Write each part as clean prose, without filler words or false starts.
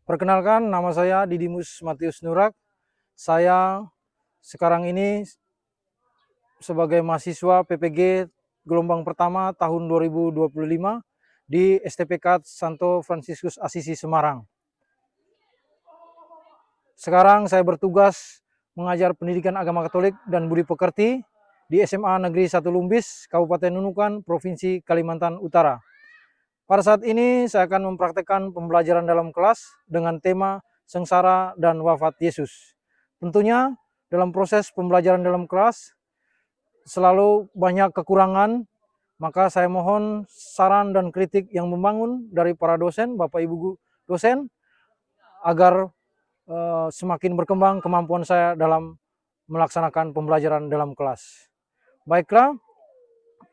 Perkenalkan, nama saya Didimus Matius Nurak. Saya sekarang ini sebagai mahasiswa PPG gelombang pertama tahun 2025 di STPK Santo Fransiskus Assisi Semarang. Sekarang saya bertugas mengajar pendidikan agama Katolik dan budi pekerti di SMA Negeri 1 Lumbis, Kabupaten Nunukan, Provinsi Kalimantan Utara. Pada saat ini saya akan mempraktekkan pembelajaran dalam kelas dengan tema sengsara dan wafat Yesus. Tentunya dalam proses pembelajaran dalam kelas selalu banyak kekurangan, maka saya mohon saran dan kritik yang membangun dari para dosen, Bapak Ibu dosen, agar semakin berkembang kemampuan saya dalam melaksanakan pembelajaran dalam kelas. Baiklah,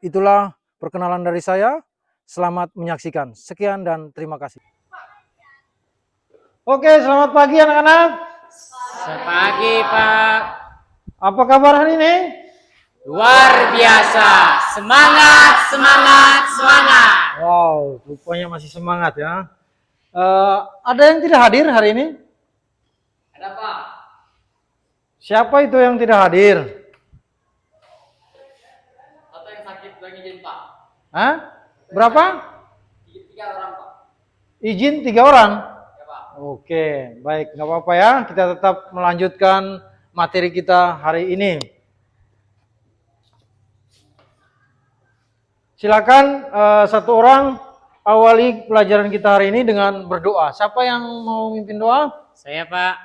itulah perkenalan dari saya. Selamat menyaksikan. Sekian dan terima kasih. Oke, selamat pagi anak-anak. Selamat pagi, Pak. Apa kabar hari ini? Luar biasa. Semangat, semangat, semangat. Wow, rupanya masih semangat ya. Ada yang tidak hadir hari ini? Ada, Pak. Siapa itu yang tidak hadir? Atau yang sakit lagi izin, Pak. Hah? Berapa? 3 orang, Pak. Izin 3 orang? Ya, Pak. Oke, baik. Nggak apa-apa ya. Kita tetap melanjutkan materi kita hari ini. Silakan satu orang awali pelajaran kita hari ini dengan berdoa. Siapa yang mau mimpin doa? Saya, Pak.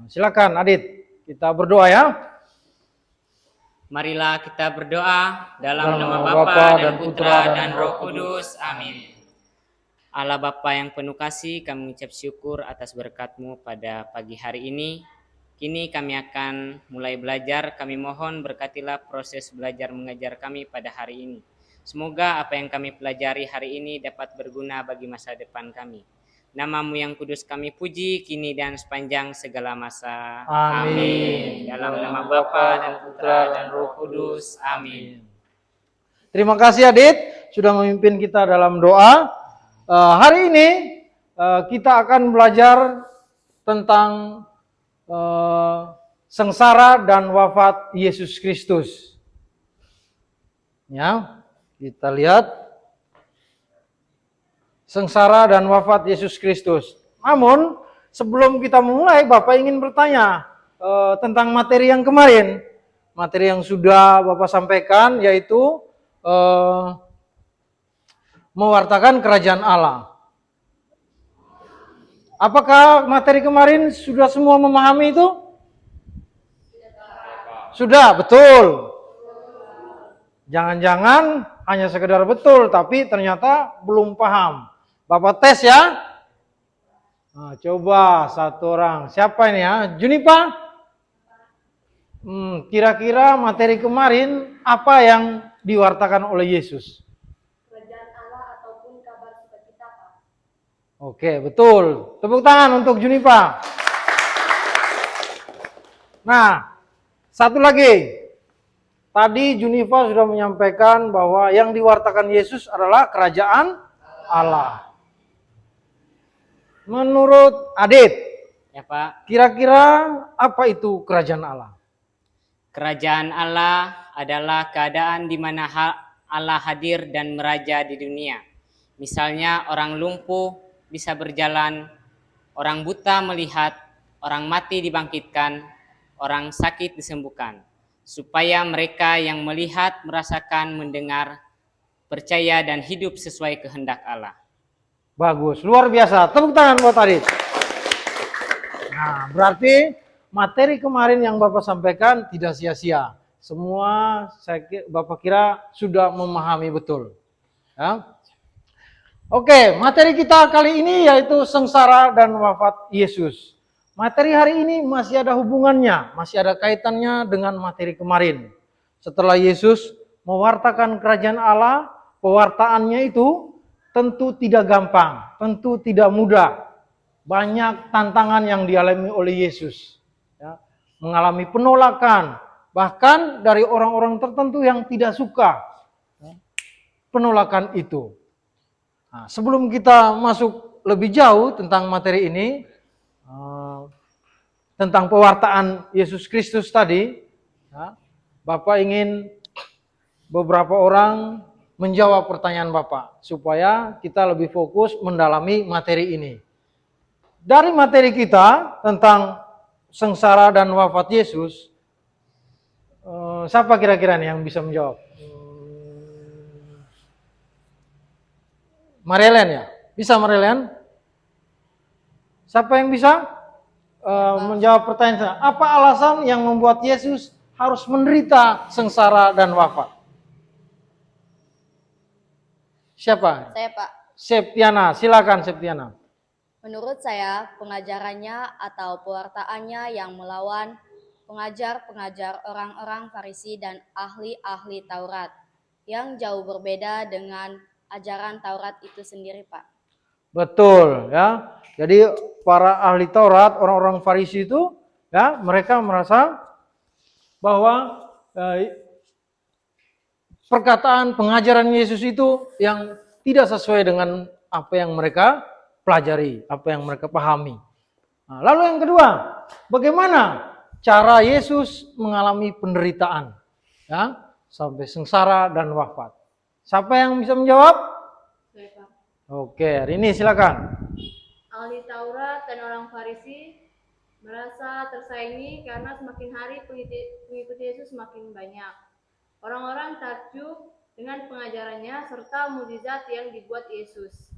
Silakan, Adit. Kita berdoa ya. Marilah kita berdoa dalam nama Bapa dan Putra dan Roh Kudus. Amin. Allah Bapa yang penuh kasih, kami mengucap syukur atas berkat-Mu pada pagi hari ini. Kini kami akan mulai belajar. Kami mohon berkatilah proses belajar mengajar kami pada hari ini. Semoga apa yang kami pelajari hari ini dapat berguna bagi masa depan kami. Nama-Mu yang kudus kami puji, kini dan sepanjang segala masa. Amin. Dalam nama Bapa dan Putra dan Roh Kudus. Amin. Terima kasih Adit sudah memimpin kita dalam doa. Hari ini kita akan belajar tentang sengsara dan wafat Yesus Kristus. Ya, kita lihat sengsara dan wafat Yesus Kristus. Namun sebelum kita memulai, Bapak ingin bertanya tentang materi yang kemarin. Materi yang sudah Bapak sampaikan yaitu mewartakan kerajaan Allah. Apakah materi kemarin sudah semua memahami itu? Sudah, betul. Jangan-jangan hanya sekedar betul, tapi ternyata belum paham. Bapak tes ya. Nah, coba satu orang. Siapa ini ya? Junipa? Kira-kira materi kemarin apa yang diwartakan oleh Yesus? Kerajaan Allah ataupun kabar sukacita, Pak. Oke, betul. Tepuk tangan untuk Junipa. Nah, satu lagi. Tadi Junipa sudah menyampaikan bahwa yang diwartakan Yesus adalah kerajaan Allah. Menurut Adit, Ya, Pak. kira-kira apa itu kerajaan Allah? Kerajaan Allah adalah keadaan di mana Allah hadir dan meraja di dunia. Misalnya orang lumpuh bisa berjalan, orang buta melihat, orang mati dibangkitkan, orang sakit disembuhkan. Supaya mereka yang melihat, merasakan, mendengar, percaya dan hidup sesuai kehendak Allah. Bagus, luar biasa. Tepuk tangan buat Adit. Nah, berarti materi kemarin yang Bapak sampaikan tidak sia-sia. Semua Bapak kira sudah memahami betul. Ya. Oke, materi kita kali ini yaitu sengsara dan wafat Yesus. Materi hari ini masih ada hubungannya, masih ada kaitannya dengan materi kemarin. Setelah Yesus mewartakan kerajaan Allah, pewartaannya itu tentu tidak gampang, tentu tidak mudah. Banyak tantangan yang dialami oleh Yesus. Ya, mengalami penolakan, bahkan dari orang-orang tertentu yang tidak suka penolakan itu. Nah, sebelum kita masuk lebih jauh tentang materi ini, tentang pewartaan Yesus Kristus tadi, ya, Bapak ingin beberapa orang menjawab pertanyaan Bapak, supaya kita lebih fokus mendalami materi ini. Dari materi kita tentang sengsara dan wafat Yesus, siapa kira-kira nih yang bisa menjawab? Marielen ya? Bisa Marielen? Siapa yang bisa menjawab pertanyaan saya? Apa alasan yang membuat Yesus harus menderita sengsara dan wafat? Siapa? Saya, Pak. Septiana, silakan Septiana. Menurut saya, pengajarannya atau pewartaannya yang melawan pengajar-pengajar orang-orang Farisi dan ahli-ahli Taurat yang jauh berbeda dengan ajaran Taurat itu sendiri, Pak. Betul, ya. Jadi para ahli Taurat, orang-orang Farisi itu, ya, mereka merasa bahwa perkataan pengajaran Yesus itu yang tidak sesuai dengan apa yang mereka pelajari, apa yang mereka pahami. Nah, lalu yang kedua, bagaimana cara Yesus mengalami penderitaan, ya, sampai sengsara dan wafat? Siapa yang bisa menjawab? Saya, Pak. Oke, Rini silakan. Ahli Taurat dan orang Farisi merasa tersaingi karena semakin hari pengikut Yesus semakin banyak. Orang-orang takjub dengan pengajarannya serta mukjizat yang dibuat Yesus.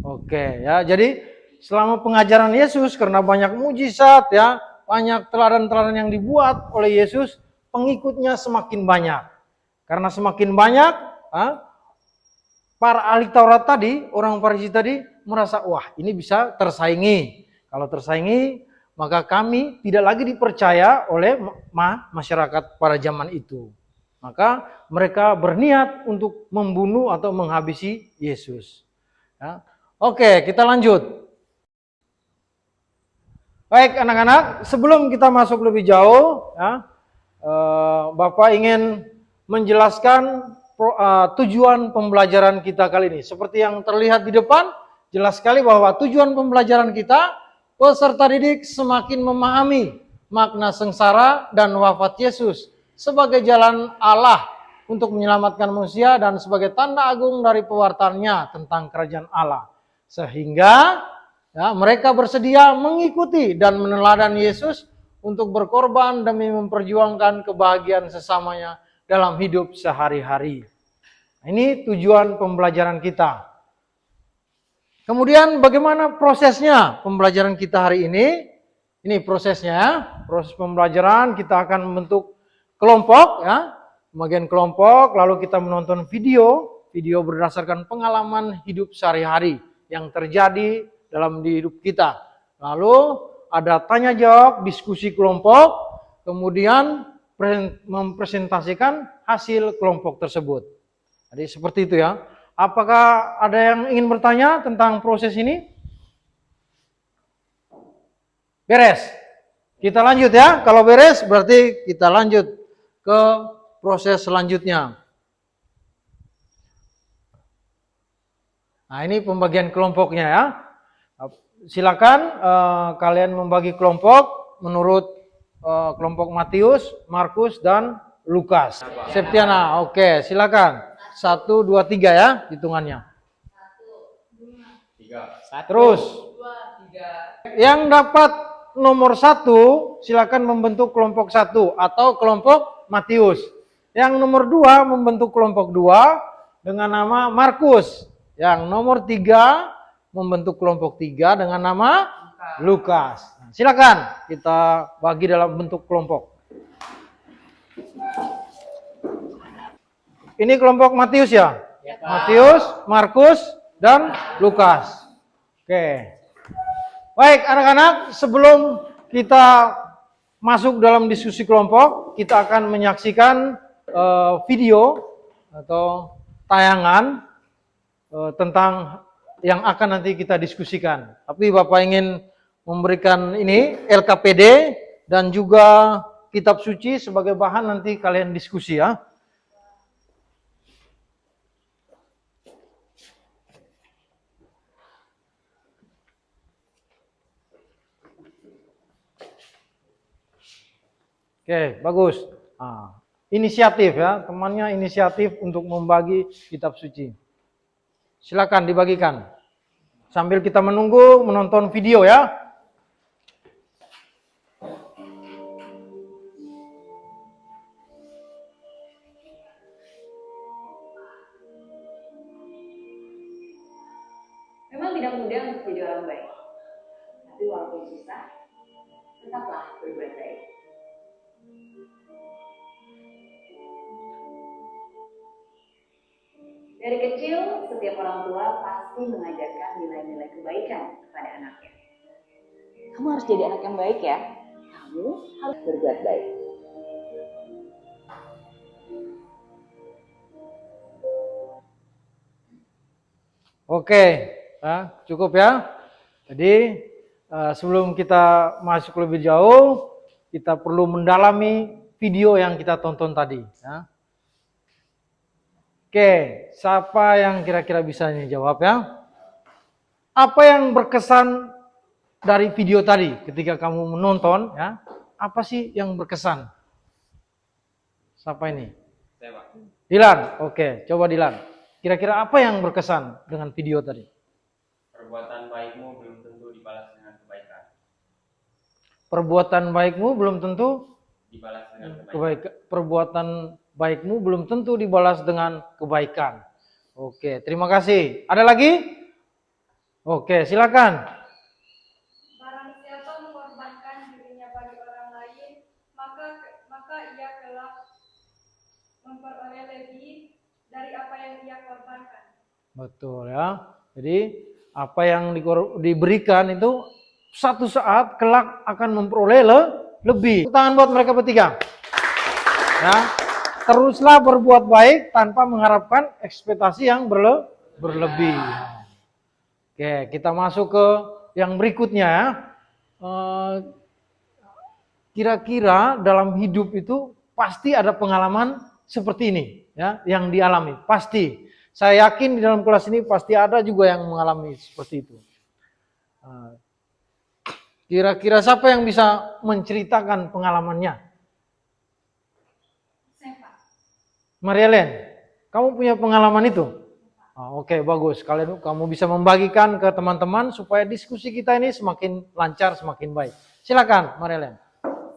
Oke, ya. Jadi selama pengajaran Yesus, karena banyak mujizat, ya, banyak teladan-teladan yang dibuat oleh Yesus, pengikutnya semakin banyak. Karena semakin banyak, para ahli Taurat tadi, orang Farisi tadi merasa, wah, ini bisa tersaingi. Kalau tersaingi, maka kami tidak lagi dipercaya oleh masyarakat pada zaman itu. Maka mereka berniat untuk membunuh atau menghabisi Yesus. Ya. Oke, kita lanjut. Baik anak-anak, sebelum kita masuk lebih jauh, ya, Bapak ingin menjelaskan tujuan pembelajaran kita kali ini. Seperti yang terlihat di depan, jelas sekali bahwa tujuan pembelajaran kita, peserta didik semakin memahami makna sengsara dan wafat Yesus sebagai jalan Allah untuk menyelamatkan manusia dan sebagai tanda agung dari pewartaannya tentang kerajaan Allah. Sehingga, ya, mereka bersedia mengikuti dan meneladani Yesus untuk berkorban demi memperjuangkan kebahagiaan sesamanya dalam hidup sehari-hari. Ini tujuan pembelajaran kita. Kemudian bagaimana prosesnya pembelajaran kita hari ini? Ini prosesnya, proses pembelajaran kita akan membentuk kelompok, ya, bagian kelompok, lalu kita menonton video berdasarkan pengalaman hidup sehari-hari yang terjadi dalam hidup kita. Lalu ada tanya jawab, diskusi kelompok, kemudian mempresentasikan hasil kelompok tersebut. Jadi seperti itu ya. Apakah ada yang ingin bertanya tentang proses ini? Beres? Kita lanjut ya. Kalau beres berarti kita lanjut ke proses selanjutnya. Nah, ini pembagian kelompoknya ya. Silakan kalian membagi kelompok menurut kelompok Matius, Markus, dan Lukas. Septiana, oke, silakan. 1, 2, 3 ya hitungannya. 1, Terus 2, 3. yang dapat nomor 1 silakan membentuk kelompok 1 atau kelompok Matius. Yang nomor 2 membentuk kelompok 2 dengan nama Markus. Yang nomor 3 membentuk kelompok 3 dengan nama Lukas. Silakan kita bagi dalam bentuk kelompok. Ini kelompok Matius ya? Ya, Matius, Markus, dan Lukas. Oke. Baik anak-anak, sebelum kita masuk dalam diskusi kelompok, kita akan menyaksikan video atau tayangan tentang yang akan nanti kita diskusikan. Tapi Bapak ingin memberikan ini LKPD dan juga kitab suci sebagai bahan nanti kalian diskusi ya. Oke, bagus. Nah, inisiatif ya, temannya inisiatif untuk membagi kitab suci. Silakan dibagikan. Sambil kita menunggu menonton video ya. Memang tidak mudah untuk jadi orang baik, tapi walaupun susah, tetaplah berbuat baik. Dari kecil, setiap orang tua pasti mengajarkan nilai-nilai kebaikan kepada anaknya. Kamu harus jadi anak yang baik ya. Kamu harus berbuat baik. Oke, ya, cukup ya. Jadi sebelum kita masuk lebih jauh, kita perlu mendalami video yang kita tonton tadi. Ya. Oke, siapa yang kira-kira bisa jawab ya? Apa yang berkesan dari video tadi ketika kamu menonton? Ya, apa sih yang berkesan? Siapa ini? Saya, Pak. Dilan, oke, coba Dilan. Kira-kira apa yang berkesan dengan video tadi? Perbuatan baikmu belum tentu dibalas dengan kebaikan. Perbuatan baikmu belum tentu Dibalas dengan kebaikan. Perbuatan baikmu belum tentu dibalas dengan kebaikan. Oke, terima kasih. Ada lagi? Oke, silakan. Barang siapa mengorbankan dirinya bagi orang lain, maka ia telah memperoleh lebih dari apa yang ia korbankan. Betul ya. Jadi apa yang diberikan itu satu saat kelak akan memperoleh lebih. Tangan buat mereka bertiga. Ya. Teruslah berbuat baik tanpa mengharapkan ekspektasi yang berlebih. Oke, kita masuk ke yang berikutnya ya. Kira-kira dalam hidup itu pasti ada pengalaman seperti ini ya, yang dialami. Pasti. Saya yakin di dalam kelas ini pasti ada juga yang mengalami seperti itu. Kira-kira siapa yang bisa menceritakan pengalamannya? Saya, Pak. Marielen, kamu punya pengalaman itu? Oke, bagus. Kamu bisa membagikan ke teman-teman supaya diskusi kita ini semakin lancar, semakin baik. Silakan, Marielen.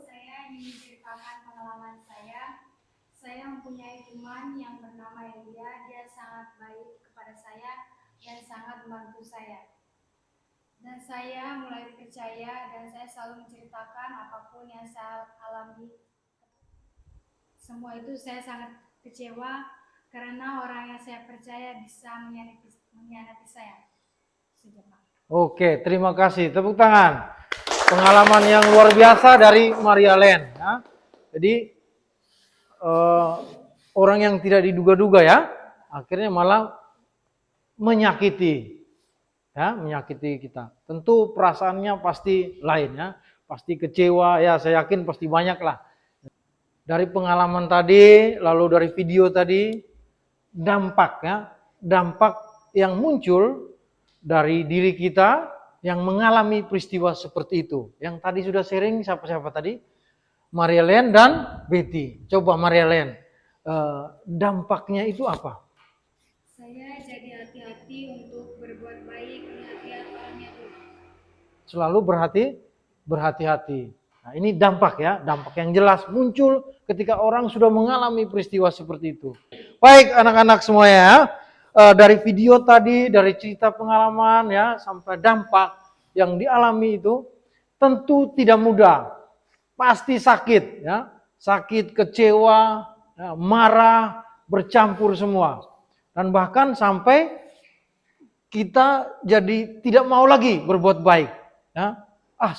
Saya ingin menceritakan pengalaman saya. Saya mempunyai teman yang bernama Elia. Dia sangat baik kepada saya dan sangat membantu saya. Dan saya mulai percaya dan saya selalu menceritakan apapun yang saya alami. Semua itu saya sangat kecewa karena orang yang saya percaya bisa mengkhianati saya. Oke, terima kasih. Tepuk tangan. Pengalaman yang luar biasa dari Marielen. Ya. Jadi orang yang tidak diduga-duga ya, akhirnya malah menyakiti, ya, menyakiti kita. Tentu perasaannya pasti lain ya, pasti kecewa ya. Saya yakin pasti banyak lah. Dari pengalaman tadi, lalu dari video tadi, dampak yang muncul dari diri kita yang mengalami peristiwa seperti itu. Yang tadi sudah sharing siapa-siapa tadi? Marielen dan Betty. Coba Marielen, dampaknya itu apa? Saya jadi hati-hati untuk berbuat baik, lihat-lihat orangnya dulu. Selalu berhati-hati. Nah, ini dampak ya, dampak yang jelas muncul ketika orang sudah mengalami peristiwa seperti itu. Baik anak-anak semuanya ya, dari video tadi, dari cerita pengalaman ya, sampai dampak yang dialami itu tentu tidak mudah. Pasti sakit ya, sakit, kecewa, ya, marah, bercampur semua. Dan bahkan sampai kita jadi tidak mau lagi berbuat baik. Ya.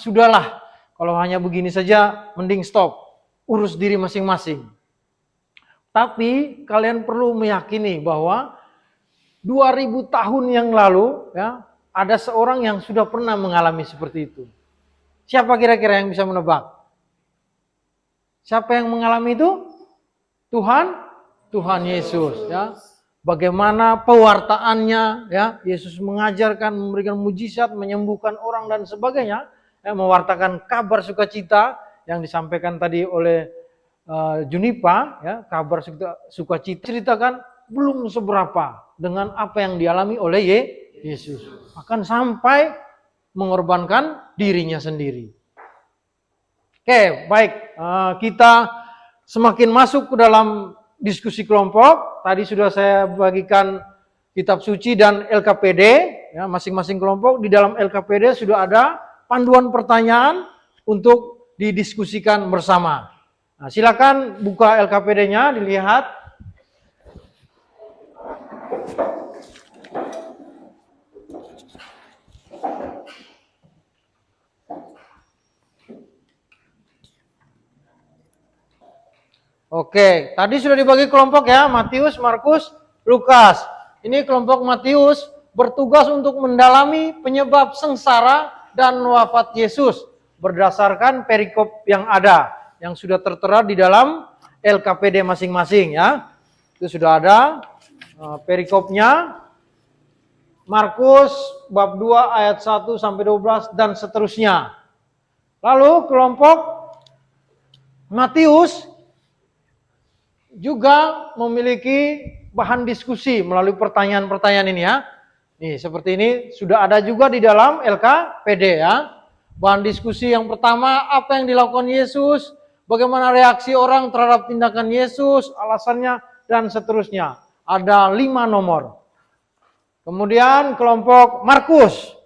Sudahlah, kalau hanya begini saja mending stop, urus diri masing-masing. Tapi kalian perlu meyakini bahwa 2000 tahun yang lalu ya, ada seorang yang sudah pernah mengalami seperti itu. Siapa kira-kira yang bisa menebak? Siapa yang mengalami itu? Tuhan Yesus ya. Bagaimana pewartaannya ya, Yesus mengajarkan, memberikan mujizat, menyembuhkan orang dan sebagainya, ya, mewartakan kabar sukacita yang disampaikan tadi oleh Junipa, ya, kabar sukacita ceritakan belum seberapa dengan apa yang dialami oleh Yesus. Akan sampai mengorbankan dirinya sendiri. Oke, baik. Kita semakin masuk ke dalam diskusi kelompok. Tadi sudah saya bagikan kitab suci dan LKPD, ya, masing-masing kelompok. Di dalam LKPD sudah ada panduan pertanyaan untuk didiskusikan bersama. Nah, silakan buka LKPD-nya, dilihat. Oke, tadi sudah dibagi kelompok ya, Matius, Markus, Lukas. Ini kelompok Matius bertugas untuk mendalami penyebab sengsara dan wafat Yesus berdasarkan perikop yang ada, yang sudah tertera di dalam LKPD masing-masing ya. Itu sudah ada perikopnya. Markus bab 2 ayat 1 sampai 12 dan seterusnya. Lalu kelompok Matius juga memiliki bahan diskusi melalui pertanyaan-pertanyaan ini ya. Nih, seperti ini sudah ada juga di dalam LKPD ya. Bahan diskusi yang pertama, apa yang dilakukan Yesus, bagaimana reaksi orang terhadap tindakan Yesus, alasannya, dan seterusnya. Ada 5 nomor. Kemudian kelompok Markus.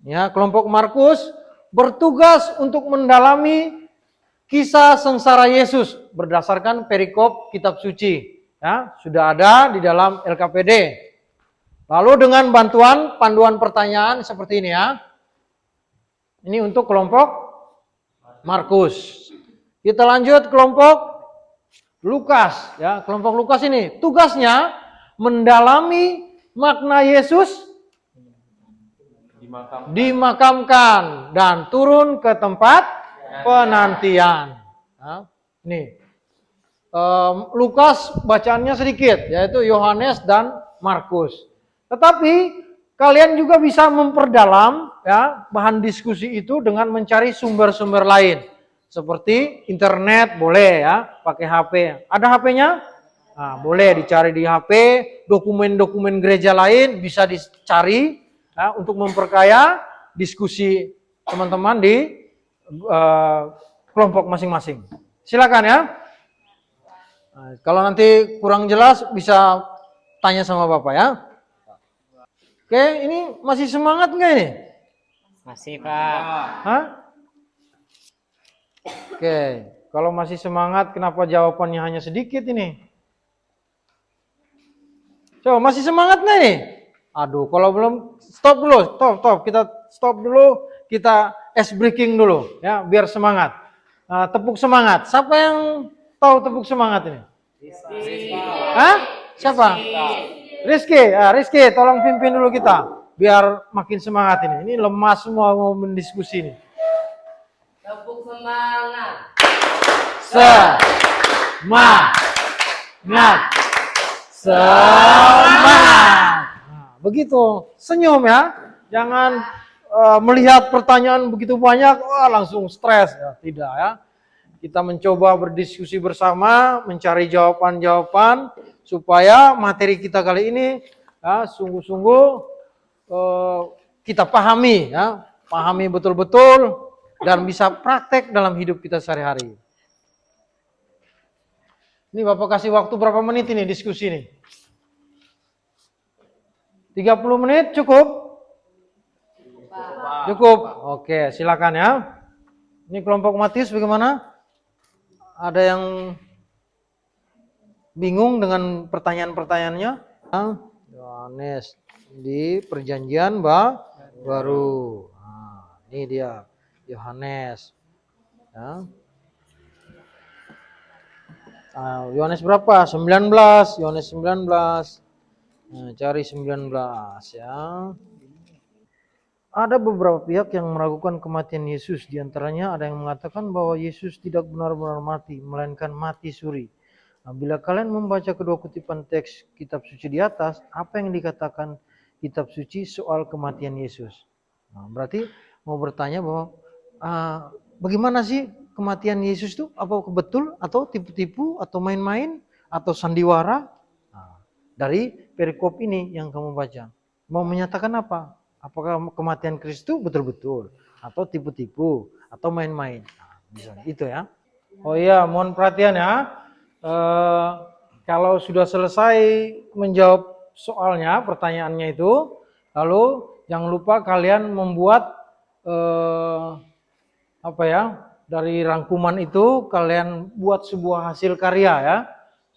Ya, kelompok Markus bertugas untuk mendalami kisah sengsara Yesus berdasarkan perikop kitab suci. Ya, sudah ada di dalam LKPD. Lalu dengan bantuan panduan pertanyaan seperti ini ya. Ini untuk kelompok Markus. Kita lanjut kelompok Lukas ya. Kelompok Lukas ini tugasnya mendalami makna Yesus dimakamkan dan turun ke tempat penantian. Nah, ini Lukas bacaannya sedikit, yaitu Yohanes dan Markus. Tetapi kalian juga bisa memperdalam ya bahan diskusi itu dengan mencari sumber-sumber lain, seperti internet boleh ya, pakai HP. Ada HP-nya? Nah, boleh dicari di HP. Dokumen-dokumen gereja lain bisa dicari ya, untuk memperkaya diskusi teman-teman di kelompok masing-masing. Silakan ya. Nah, kalau nanti kurang jelas bisa tanya sama Bapak ya. Oke, ini masih semangat nggak ini? Masih, Pak. Hah? Oke, kalau masih semangat kenapa jawabannya hanya sedikit ini? Coba masih semangat nggak ini? Aduh, kalau belum stop dulu, stop. Kita stop dulu, kita ice breaking dulu ya, biar semangat. Tepuk semangat. Siapa yang tahu tepuk semangat ini? Rizky. Hah? Siapa? Rizky. Rizky, tolong pimpin dulu kita, biar makin semangat ini. Ini lemas semua mau mendiskusi ini. Tepuk semangat. Semangat. Nah, begitu, senyum ya. Jangan melihat pertanyaan begitu banyak, langsung stres ya. Tidak ya. Kita mencoba berdiskusi bersama, mencari jawaban-jawaban supaya materi kita kali ini ya, sungguh-sungguh kita pahami ya, pahami betul-betul dan bisa praktek dalam hidup kita sehari-hari. Ini Bapak kasih waktu berapa menit ini diskusi ini? 30 menit cukup? Cukup. Oke, silakan ya. Ini kelompok Matius bagaimana? Ada yang bingung dengan pertanyaan-pertanyaannya? Yohanes di perjanjian baru. Nah, ini dia Yohanes. Ya. Yohanes berapa? 19. Yohanes 19. Nah, cari 19 ya. Ada beberapa pihak yang meragukan kematian Yesus. Di antaranya ada yang mengatakan bahwa Yesus tidak benar-benar mati, melainkan mati suri. Nah, bila kalian membaca kedua kutipan teks kitab suci di atas, apa yang dikatakan kitab suci soal kematian Yesus? Nah, berarti mau bertanya bahwa bagaimana sih kematian Yesus itu apa betul atau tipu-tipu atau main-main atau sandiwara? Nah, dari perikop ini yang kamu baca. Mau menyatakan apa? Apakah kematian Kristus itu betul-betul atau tipu-tipu atau main-main? Nah, misalnya itu ya. Oh iya, mohon perhatian ya. Kalau sudah selesai menjawab soalnya, pertanyaannya itu, lalu jangan lupa kalian membuat dari rangkuman itu kalian buat sebuah hasil karya ya.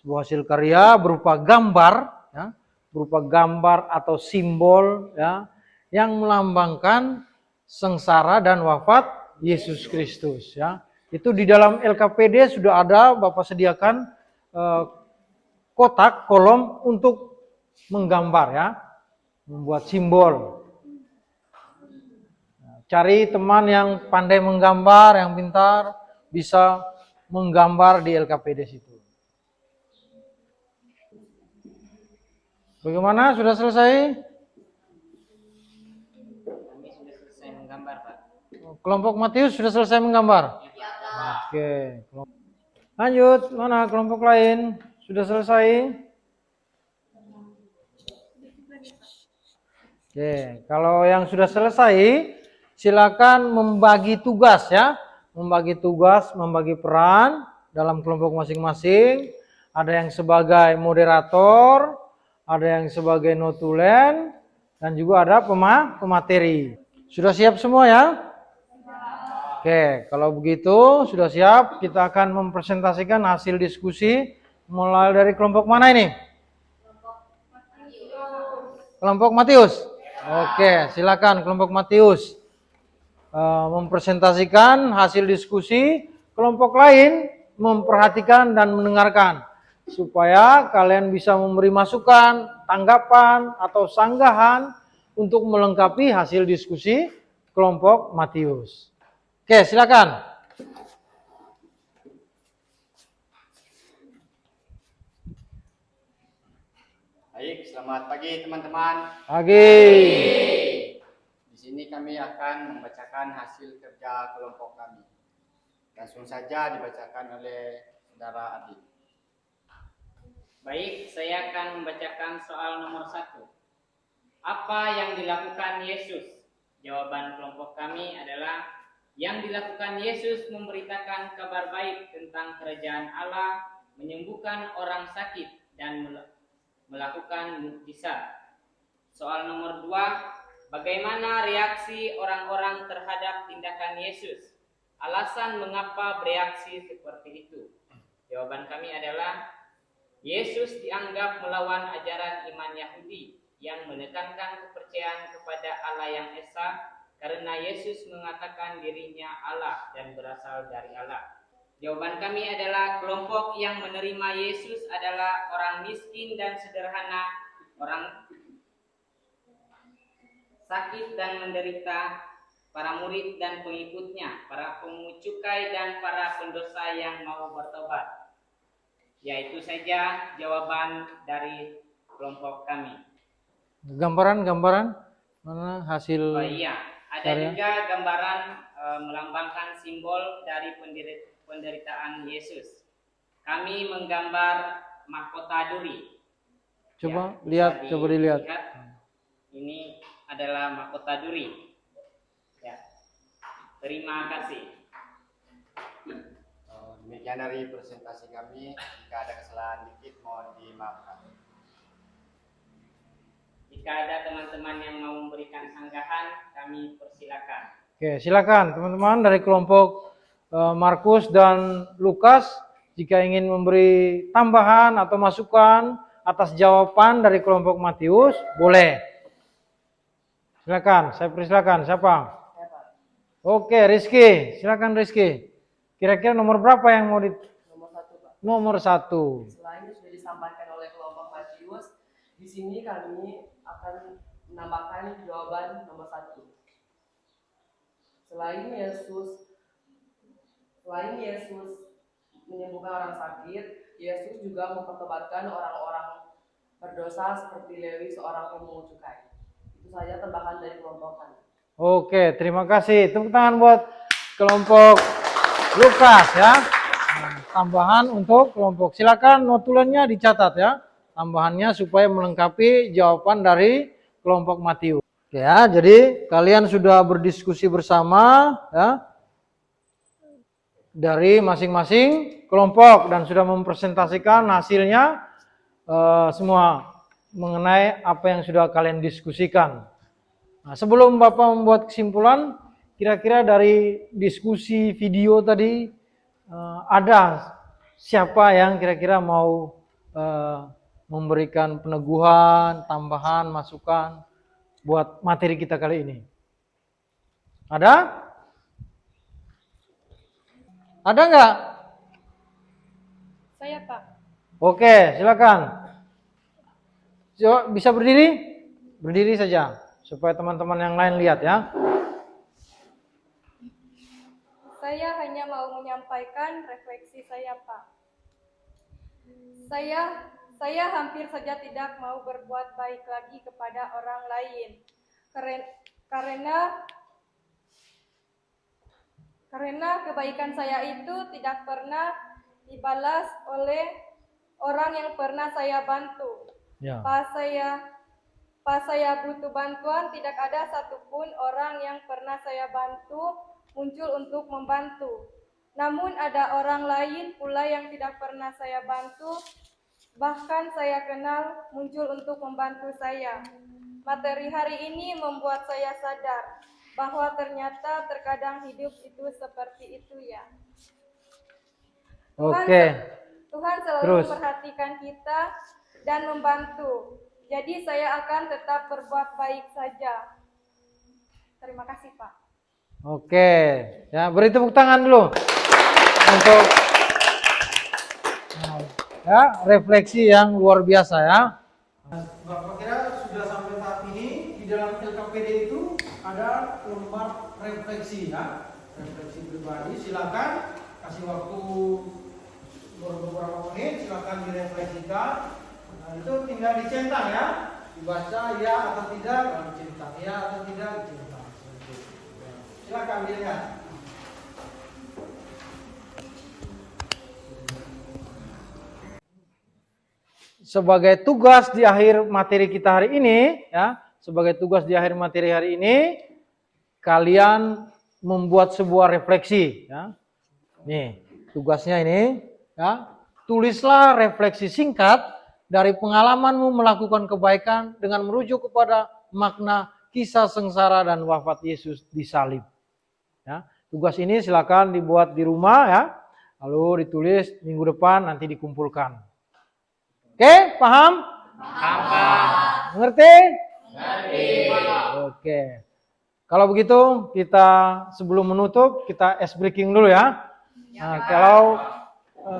Sebuah hasil karya berupa gambar ya, berupa gambar atau simbol ya yang melambangkan sengsara dan wafat Yesus Kristus ya. Itu di dalam LKPD sudah ada, Bapak sediakan kotak kolom untuk menggambar ya, membuat simbol. Cari teman yang pandai menggambar, yang pintar, bisa menggambar di LKPD situ. Bagaimana? Sudah selesai? Kami sudah selesai menggambar, Pak. Kelompok Matius sudah selesai menggambar? Oke. Lanjut, mana kelompok lain? Sudah selesai? Oke, kalau yang sudah selesai, silakan membagi tugas ya. Membagi tugas, membagi peran dalam kelompok masing-masing. Ada yang sebagai moderator, ada yang sebagai notulen, dan juga ada pemateri. Sudah siap semua ya? Oke, kalau begitu sudah siap, kita akan mempresentasikan hasil diskusi mulai dari kelompok mana ini? Kelompok Matius. Oke, silakan kelompok Matius mempresentasikan hasil diskusi, kelompok lain memperhatikan dan mendengarkan supaya kalian bisa memberi masukan, tanggapan atau sanggahan untuk melengkapi hasil diskusi kelompok Matius. Oke, silakan. Baik, selamat pagi teman-teman. Pagi. Di sini kami akan membacakan hasil kerja kelompok kami. Langsung saja dibacakan oleh saudara Adi. Baik, saya akan membacakan soal nomor 1. Apa yang dilakukan Yesus? Jawaban kelompok kami adalah yang dilakukan Yesus memberitakan kabar baik tentang kerajaan Allah, menyembuhkan orang sakit, dan melakukan mukjizat. Soal nomor 2, bagaimana reaksi orang-orang terhadap tindakan Yesus? Alasan mengapa bereaksi seperti itu? Jawaban kami adalah Yesus dianggap melawan ajaran iman Yahudi yang menekankan kepercayaan kepada Allah yang esa karena Yesus mengatakan dirinya Allah dan berasal dari Allah. Jawaban kami adalah kelompok yang menerima Yesus adalah orang miskin dan sederhana, orang sakit dan menderita, para murid dan pengikutnya, para pemungut cukai dan para pendosa yang mau bertobat. Yaitu saja jawaban dari kelompok kami. Gambaran mana hasil? Oh iya, ada juga gambaran melambangkan simbol dari penderitaan Yesus. Kami menggambar mahkota duri. Coba Ya, coba dilihat. Ini adalah mahkota duri. Ya. Terima kasih. Demikian dari presentasi kami. Jika ada kesalahan dikit mohon dimaafkan. Jika ada teman-teman yang mau memberikan sanggahan, kami persilakan. Oke, silakan teman-teman dari kelompok Markus dan Lukas, jika ingin memberi tambahan atau masukan atas jawaban dari kelompok Matius, boleh. Silakan, saya persilakan. Siapa? Oke, Rizky. Silakan Rizky. Kira-kira nomor berapa yang mau Nomor 1, Pak. Nomor 1. Selain sudah disampaikan oleh kelompok Matius, di sini kami akan menambahkan jawaban nomor 1. Selain Yesus menyembuhkan orang sakit, Yesus juga mempertobatkan orang-orang berdosa seperti Lewi, seorang pemungut cukai. Itu saja tambahan dari kelompok kami. Oke, terima kasih. Tepuk tangan buat kelompok Lukas ya. Nah, tambahan untuk kelompok. Silakan notulennya dicatat ya. Tambahannya supaya melengkapi jawaban dari kelompok Matius. Ya, jadi kalian sudah berdiskusi bersama ya dari masing-masing kelompok dan sudah mempresentasikan hasilnya semua mengenai apa yang sudah kalian diskusikan. Nah, sebelum Bapak membuat kesimpulan, kira-kira dari diskusi video tadi ada siapa yang kira-kira mau memberikan peneguhan, tambahan, masukan buat materi kita kali ini? Ada? Ada nggak? Saya, Pak. Oke, silakan. Coba bisa berdiri? Berdiri saja supaya teman-teman yang lain lihat ya. Saya hanya mau menyampaikan refleksi saya, Pak. Saya hampir saja tidak mau berbuat baik lagi kepada orang lain. Karena kebaikan saya itu tidak pernah dibalas oleh orang yang pernah saya bantu. Ya. Pas saya butuh bantuan, tidak ada satupun orang yang pernah saya bantu muncul untuk membantu. Namun ada orang lain pula yang tidak pernah saya bantu, bahkan saya kenal muncul untuk membantu saya. Materi hari ini membuat saya sadar bahwa ternyata terkadang hidup itu seperti itu ya. Oke. Tuhan selalu Terus. memperhatikan kita dan membantu. Jadi saya akan tetap berbuat baik saja. Terima kasih, Pak. Oke, ya beri tepuk tangan dulu untuk ya refleksi yang luar biasa ya. Bapak kira sudah sampai tahap ini di dalam LKPD itu ada lembar refleksi ya, refleksi pribadi. Silakan kasih waktu beberapa menit, silakan direfleksikan. Nah, itu tinggal dicentang ya, dibaca ya atau tidak, lalu dicentang ya atau tidak, dicentang. Silakan dilihat. Sebagai tugas di akhir materi kita hari ini, ya, sebagai tugas di akhir materi hari ini, kalian membuat sebuah refleksi, ya. Nih, tugasnya ini, ya, tulislah refleksi singkat dari pengalamanmu melakukan kebaikan dengan merujuk kepada makna kisah sengsara dan wafat Yesus di salib. Ya, tugas ini silakan dibuat di rumah ya, lalu ditulis minggu depan nanti dikumpulkan. Oke, paham? Paham, Pak. Mengerti? Mengerti. Oke. Kalau begitu kita sebelum menutup kita ice breaking dulu ya. Nah, kalau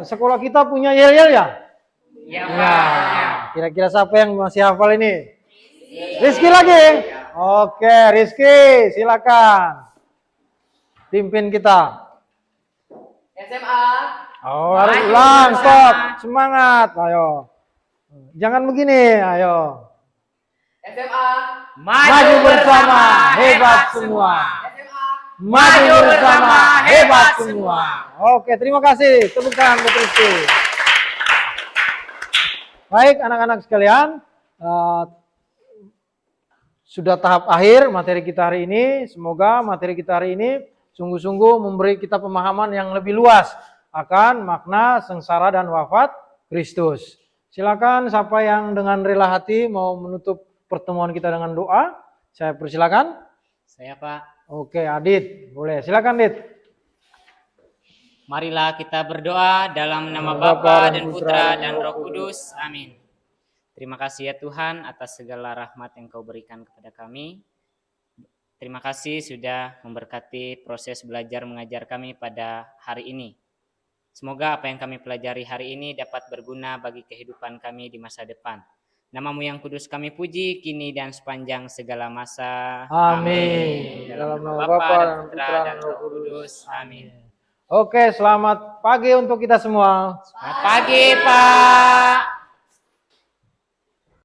sekolah kita punya yel-yel ya? Ya, Nah, Pak. kira-kira siapa yang masih hafal ini? Rizky lagi? Oke, Rizky silakan. Pimpin kita. SMA. Oh, harus ulang, stop. Semangat, ayo. Jangan begini, ayo. SMA. Maju bersama, hebat semua. SMA. Maju bersama, hebat semua. Oke, terima kasih. Tepuk tangan buat Rizky. Baik, anak-anak sekalian. Sudah tahap akhir materi kita hari ini. Semoga materi kita hari ini sungguh-sungguh memberi kita pemahaman yang lebih luas akan makna sengsara dan wafat Kristus. Silakan siapa yang dengan rela hati mau menutup pertemuan kita dengan doa. Saya persilakan. Saya, Pak. Oke, Adit. Boleh. Silakan, Adit. Marilah kita berdoa dalam nama Bapa dan Putra dan Roh Kudus. Amin. Terima kasih ya Tuhan atas segala rahmat yang Kau berikan kepada kami. Terima kasih sudah memberkati proses belajar mengajar kami pada hari ini. Semoga apa yang kami pelajari hari ini dapat berguna bagi kehidupan kami di masa depan. Nama-Mu yang kudus kami puji kini dan sepanjang segala masa. Amin. Dalam nama Bapa dan Putra dan Roh Kudus. Amin. Oke, selamat pagi untuk kita semua. Selamat pagi, Pak.